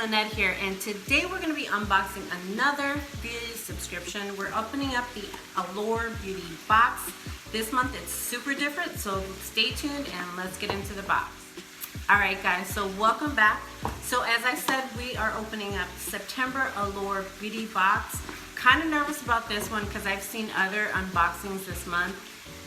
Lynette here, and today we're going to be unboxing another beauty subscription. We're opening up the Allure Beauty Box. This month it's super different, so stay tuned and let's get into the box. Alright guys, so welcome back. So as I said, we are opening up September Allure Beauty Box. Kind of nervous about this one because I've seen other unboxings this month.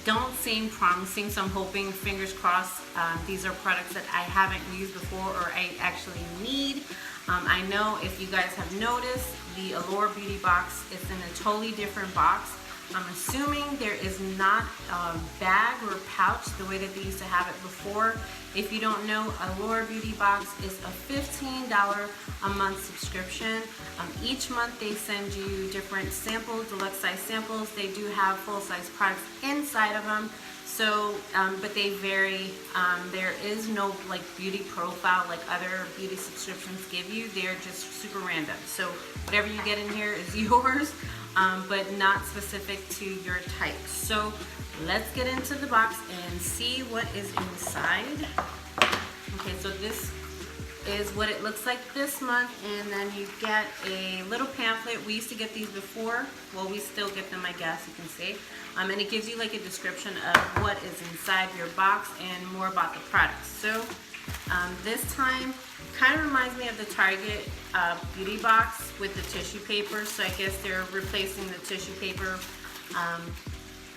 Don't seem promising, so I'm hoping, fingers crossed, these are products that I haven't used before or I actually need. I know if you guys have noticed, the Allure Beauty Box is in a totally different box. I'm assuming there is not a bag or pouch the way that they used to have it before. If you don't know, Allure Beauty Box is a $15 a month subscription. Each month they send you different samples, deluxe size samples. They do have full size products inside of them. So, but they vary. There is no like beauty profile like other beauty subscriptions give you. They're just super random. So whatever you get in here is yours, but not specific to your type. So let's get into the box and see what is inside. Okay, so this is what it looks like this month, and then you get a little pamphlet. We used to get these before. Well, we still get them, I guess you can say. And it gives you like a description of what is inside your box and more about the products. So this time kind of reminds me of the Target beauty box with the tissue paper. So I guess they're replacing the tissue paper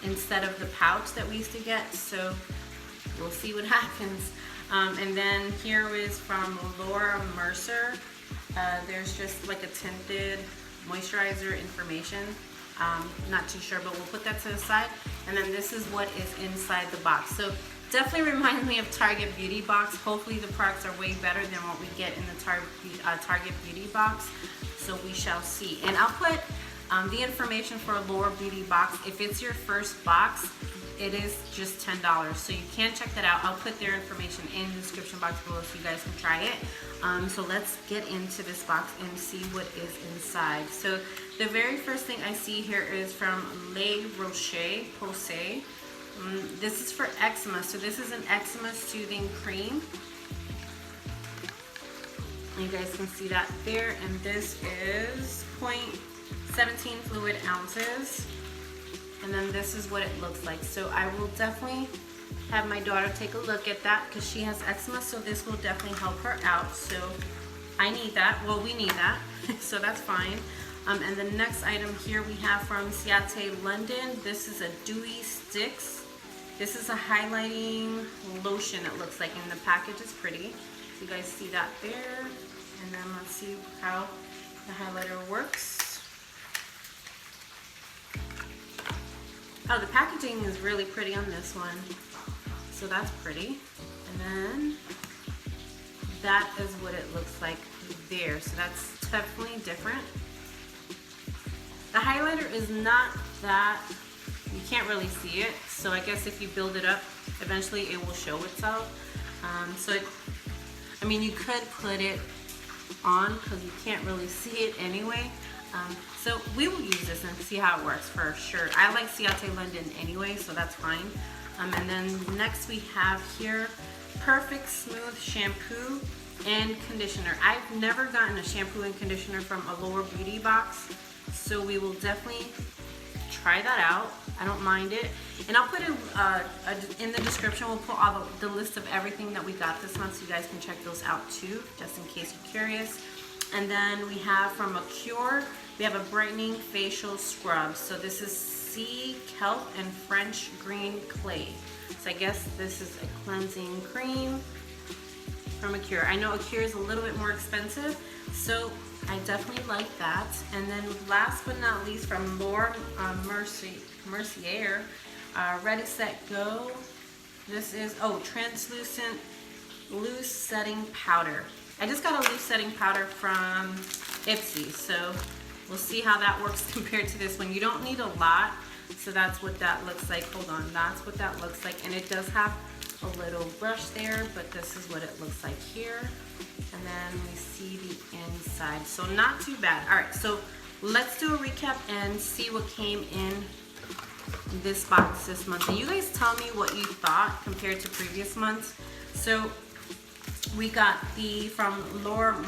instead of the pouch that we used to get. So we'll see what happens. And then here is from Mercier. There's just like a tinted moisturizer information. Not too sure, but we'll put that to the side. And then this is what is inside the box. So definitely reminds me of Target Beauty Box. Hopefully the products are way better than what we get in the Target Beauty Box. So we shall see. And I'll put the information for Allure Beauty Box. If it's your first box, it is just $10, so you can check that out. I'll put their information in the description box below so you guys can try it. So let's get into this box and see what is inside. So the very first thing I see here is from Roche, Posay. This is for eczema, so this is an eczema soothing cream. You guys can see that there, and this is 0.17 fluid ounces. And then this is what it looks like. So I will definitely have my daughter take a look at that because she has eczema, so this will definitely help her out. So I need that. Well, we need that, so that's fine. And the next item here we have from Ciate, London. This is a Dewy Stix. This is a highlighting lotion, it looks like, and the package is pretty. So you guys see that there. And then let's see how the highlighter works. Oh, the packaging is really pretty on this one. So that's pretty. And then that is what it looks like there. So that's definitely different. The highlighter is not that, you can't really see it. So I guess if you build it up, eventually it will show itself. I mean, you could put it on because you can't really see it anyway. So we will use this and see how it works for sure. I like Ciate London anyway, so that's fine. And then next we have here Perfect Smooth Shampoo and Conditioner. I've never gotten a shampoo and conditioner from Allure Beauty Box, so we will definitely try that out. I don't mind it. And I'll put it in the description. We'll put all the list of everything that we got this month so you guys can check those out too, just in case you're curious. And then we have from Acure, we have a brightening facial scrub. So this is sea kelp and French green clay. So I guess this is a cleansing cream from Acure. I know Acure is a little bit more expensive, so I definitely like that. And then last but not least from Mercier, Ready Set Go. This is, translucent loose setting powder. I just got a loose setting powder from Ipsy, so we'll see how that works compared to this one. You don't need a lot, so that's what that looks like. Hold on, that's what that looks like. And it does have a little brush there, but this is what it looks like here. And then we see the inside, so not too bad. All right, so let's do a recap and see what came in this box this month. And you guys tell me what you thought compared to previous months. So We got from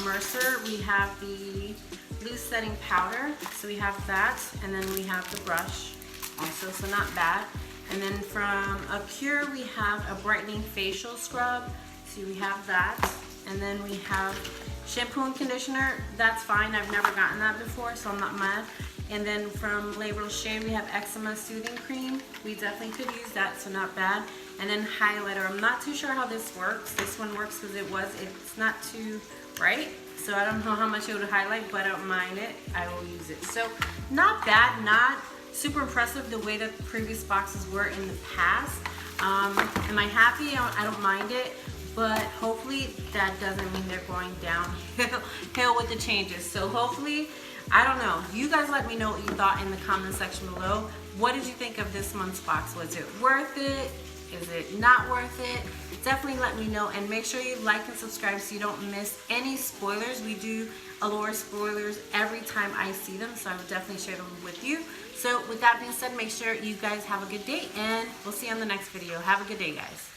Mercier, we have the loose setting powder. So we have that, and then we have the brush also, so not bad. And then from Acure, we have a brightening facial scrub. So we have that. And then we have shampoo and conditioner. That's fine, I've never gotten that before, so I'm not mad. And then from Roche, we have Eczema Soothing Cream. We definitely could use that, so not bad. And then highlighter. I'm not too sure how this works. This one works because it's not too bright. So I don't know how much it would highlight, but I don't mind it. I will use it. So not bad, not super impressive the way that the previous boxes were in the past. Am I happy? I don't mind it. But hopefully that doesn't mean they're going downhill with the changes. So hopefully, I don't know. You guys let me know what you thought in the comment section below. What did you think of this month's box? Was it worth it? Is it not worth it? Definitely let me know, and make sure you like and subscribe so you don't miss any spoilers. We do Allure spoilers every time I see them, so I will definitely share them with you. So with that being said, make sure you guys have a good day, and we'll see you on the next video. Have a good day, guys.